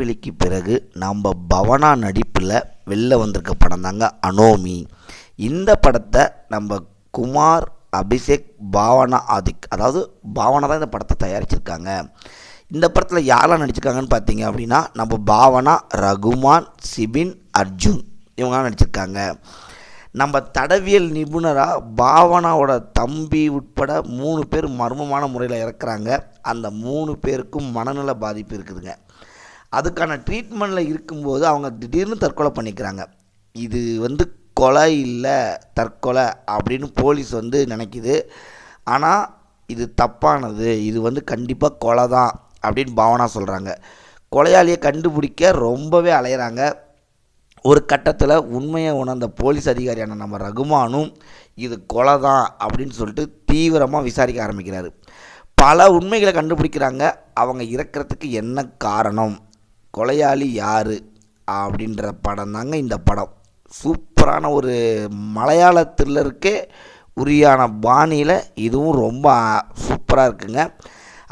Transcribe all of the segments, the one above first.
வெளிக்கு பிறகு நம்ம பவனா நடிப்பில் வெளில வந்திருக்க படம் தாங்க அனோமி. இந்த படத்தை நம்ம குமார், அபிஷேக், பாவனா ஆதிக், அதாவது பாவனா தான் இந்த படத்தை தயாரிச்சிருக்காங்க. இந்த படத்தில் யாரெல்லாம் நடிச்சிருக்காங்கன்னு பார்த்தீங்க அப்படின்னா, நம்ம பாவனா, ரகுமான், சிபின், அர்ஜுன் இவங்களாம் நடிச்சிருக்காங்க. நம்ம தடவியல் நிபுணராக பாவனாவோட தம்பி உட்பட 3 பேர் மர்மமான முறையில் இறக்குறாங்க. அந்த 3 பேருக்கும் மனநல பாதிப்பு இருக்குதுங்க. அதுக்கான ட்ரீட்மெண்ட்டில் இருக்கும்போது அவங்க திடீர்னு தற்கொலை பண்ணிக்கிறாங்க. இது கொலை இல்லை, தற்கொலை அப்படின்னு போலீஸ் நினைக்குது. ஆனால் இது தப்பானது, இது கண்டிப்பாக கொலை தான் அப்படின்னு பாவனா சொல்கிறாங்க. கொலையாளியை கண்டுபிடிக்க ரொம்பவே அலையிறாங்க. ஒரு கட்டத்தில் உண்மையை உணர்ந்த போலீஸ் அதிகாரியான நம்ம ரகுமானும் இது கொலை தான் அப்படின்னு சொல்லிட்டு தீவிரமாக விசாரிக்க ஆரம்பிக்கிறாரு. பல உண்மைகளை கண்டுபிடிக்கிறாங்க. அவங்க இறக்கிறதுக்கு என்ன காரணம், கொலையாளி யார் அப்படின்ற படம் தாங்க இந்த படம். சூப்பரான ஒரு மலையாள த்ரில்லருக்கே உரியான பாணியில் இதுவும் ரொம்ப சூப்பராக இருக்குங்க.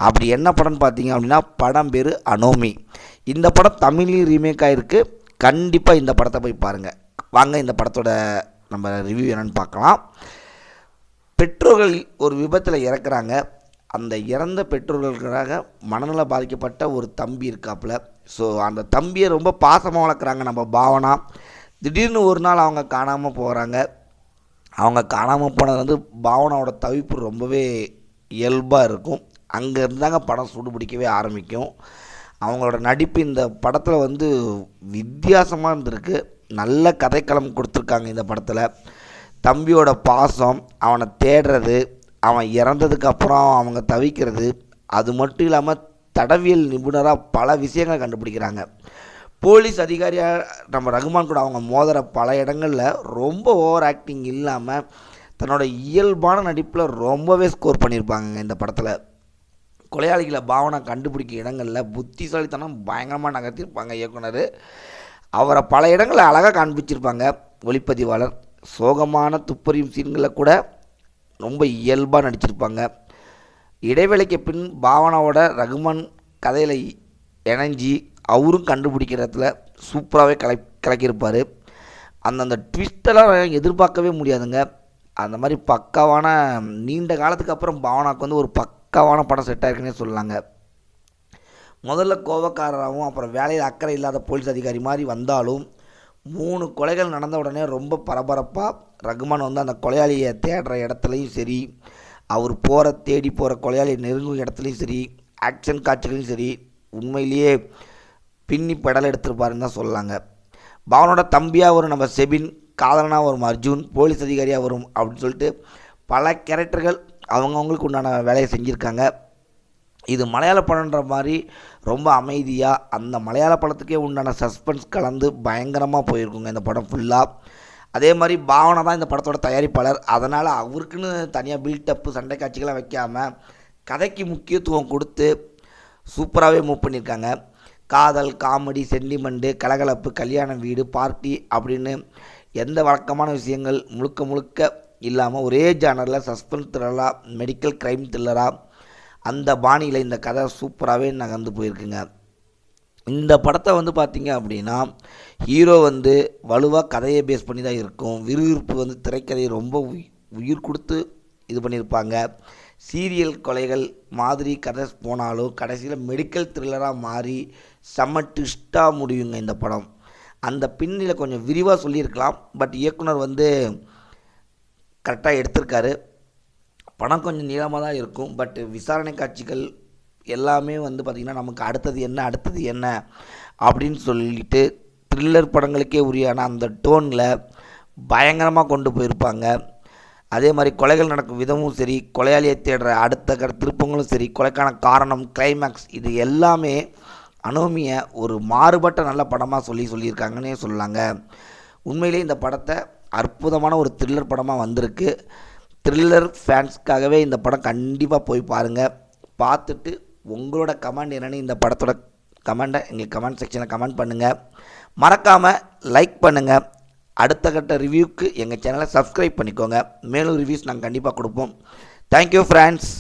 அப்படி என்ன படம்னு பார்த்தீங்க அப்படின்னா, படம் பேர் அனோமி. இந்த படம் தமிழ்லையும் ரீமேக் ஆகிருக்கு. கண்டிப்பாக இந்த படத்தை போய் பாருங்கள். வாங்க இந்த படத்தோட நம்ம ரிவ்யூ என்னென்னு பார்க்கலாம். பெற்றோர்கள் ஒரு விபத்தில் இறக்குறாங்க. அந்த இறந்த பெற்றோர்களுக்காக மனநல பாதிக்கப்பட்ட ஒரு தம்பி இருக்காப்புல. ஸோ அந்த தம்பியை ரொம்ப பாசமாக வளர்க்குறாங்க நம்ம பாவனா. திடீர்னு ஒரு நாள் அவங்க காணாமல் போகிறாங்க. அவங்க காணாமல் போனது பாவனாவோட தவிப்பு ரொம்பவே இயல்பாக இருக்கும். அங்கே இருந்தாங்க படம் சூடுபிடிக்கவே ஆரம்பிக்கும். அவங்களோட நடிப்பு இந்த படத்தில் வித்தியாசமாக இருந்திருக்கு. நல்ல கதைக்களம் கொடுத்துருக்காங்க இந்த படத்தில். தம்பியோட பாசம், அவனை தேடுறது, அவன் இறந்ததுக்கப்புறம் அவங்க தவிக்கிறது, அது மட்டும் இல்லாமல் தடவியல் நிபுணராக பல விஷயங்களை கண்டுபிடிக்கிறாங்க. போலீஸ் அதிகாரியாக நம்ம ரகுமான் கூட அவங்க மோதுற பல இடங்களில் ரொம்ப ஓவர் ஆக்டிங் இல்லாமல் தன்னோட இயல்பான நடிப்பில் ரொம்பவே ஸ்கோர் பண்ணியிருப்பாங்க இந்த படத்தில். கொலையாளிகளை பாவனா கண்டுபிடிக்க இடங்களில் புத்திசாலித்தனம் பயங்கரமாக நகர்த்தியிருப்பாங்க இயக்குனர். அவரை பல இடங்களில் அழகாக காண்பிச்சிருப்பாங்க ஒளிப்பதிவாளர். சோகமான துப்பறியும் சீன்களில் கூட ரொம்ப இயல்பாக நடிச்சிருப்பாங்க. இடைவேளைக்கு பின் பாவனாவோட ரகுமான் கதையில் இணைஞ்சி அவரும் கண்டுபிடிக்கிறதுல சூப்பராகவே கலக்கியிருப்பார். அந்தந்த ட்விஸ்டெல்லாம் எதிர்பார்க்கவே முடியாதுங்க. அந்த மாதிரி பக்காவான நீண்ட காலத்துக்கு அப்புறம் பாவனாவுக்கு ஒரு பக்காவான படம் செட் ஆகிருக்குன்னே சொல்லலாங்க. முதல்ல கோபக்காரராகவும் அப்புறம் வேலையில் அக்கறை இல்லாத போலீஸ் அதிகாரி மாதிரி வந்தாலும் 3 கொலைகள் நடந்த உடனே ரொம்ப பரபரப்பாக ரகுமான் அந்த கொலையாளியை தேடுற இடத்துலையும் சரி, அவர் தேடி போகிற கொலையாளியை நெருங்கும் இடத்துலையும் சரி, ஆக்ஷன் காட்சிகளையும் சரி உண்மையிலேயே பின்னி பெடல் எடுத்துருப்பாருன்னு தான் சொல்லலாங்க. பாவனோட தம்பியாக வரும் நம்ம செபின், காதலனாக வரும் அர்ஜுன், போலீஸ் அதிகாரியாக வரும் அப்படின்னு சொல்லிட்டு பல கேரக்டர்கள் அவங்கவுங்களுக்கு உண்டான வேலையை செஞ்சுருக்காங்க. இது மலையாள படம்ன்ற மாதிரி ரொம்ப அமைதியாக அந்த மலையாள படத்துக்கே உண்டான சஸ்பென்ஸ் கலந்து பயங்கரமாக போயிருக்குங்க இந்த படம் ஃபுல்லாக. அதே மாதிரி பாவனா தான் இந்த படத்தோட தயாரிப்பாளர். அதனால் அவருக்குன்னு தனியாக பில்டப்பு சண்டை காட்சிகளாக வைக்காமல் கதைக்கு முக்கியத்துவம் கொடுத்து சூப்பராகவே மூவ் பண்ணியிருக்காங்க. காதல், காமெடி, சென்டிமெண்ட்டு, கலகலப்பு, கல்யாண வீடு, பார்ட்டி அப்படின்னு எந்த வழக்கமான விஷயங்கள் முழுக்க இல்லாமல் ஒரே ஜானரில் சஸ்பென்ஸ் த்ரில்லராக, மெடிக்கல் க்ரைம் த்ரில்லராக அந்த பாணியில் இந்த கதை சூப்பராகவே நகர்ந்து போயிருக்குங்க. இந்த படத்தை பார்த்திங்க அப்படின்னா, ஹீரோ வலுவாக கதையை பேஸ் பண்ணி தான் இருக்கும். விறுவிறுப்பு திரைக்கதையை ரொம்ப உயிர் கொடுத்து இது பண்ணியிருப்பாங்க. சீரியல் கொலைகள் மாதிரி கதை போனாலும் கடைசியில் மெடிக்கல் த்ரில்லராக மாறி செம்ம ட்விஸ்ட்டாக முடியுங்க இந்த படம். அந்த பின்னில் கொஞ்சம் விரிவாக சொல்லியிருக்கலாம். பட் இயக்குனர் கரெக்டாக எடுத்திருக்காரு. படம் கொஞ்சம் நீளமாக தான் இருக்கும். பட் விசாரணை காட்சிகள் எல்லாமே பார்த்திங்கன்னா நமக்கு அடுத்தது என்ன அப்படின்னு சொல்லிட்டு த்ரில்லர் படங்களுக்கே உரியான அந்த டோனில் பயங்கரமாக கொண்டு போயிருப்பாங்க. அதே மாதிரி கொலைகள் நடக்கும் விதமும் சரி, கொலையாளியை தேடுற அடுத்த திருப்பங்களும் சரி, கொலைக்கான காரணம், கிளைமேக்ஸ், இது எல்லாமே அனோமியை ஒரு மாறுபட்ட நல்ல படமாக சொல்லியிருக்காங்கன்னே சொல்லலாங்க. உண்மையிலே இந்த படத்தை அற்புதமான ஒரு த்ரில்லர் படமாக வந்திருக்கு. த்ரில்லர் ஃபேன்ஸ்க்காகவே இந்த படம் கண்டிப்பாக போய் பாருங்கள். பார்த்துட்டு உங்களோட கமெண்ட் என்னென்னு இந்த படத்தோட கமெண்ட்டை எங்களுக்கு கமெண்ட் செக்ஷனில் கமெண்ட் பண்ணுங்கள். மறக்காமல் லைக் பண்ணுங்கள். அடுத்த கட்ட ரிவ்யூக்கு எங்கள் சேனலை சப்ஸ்கிரைப் பண்ணிக்கோங்க. மேலும் ரிவ்யூஸ் நாங்கள் கண்டிப்பாக கொடுப்போம். Thank you friends.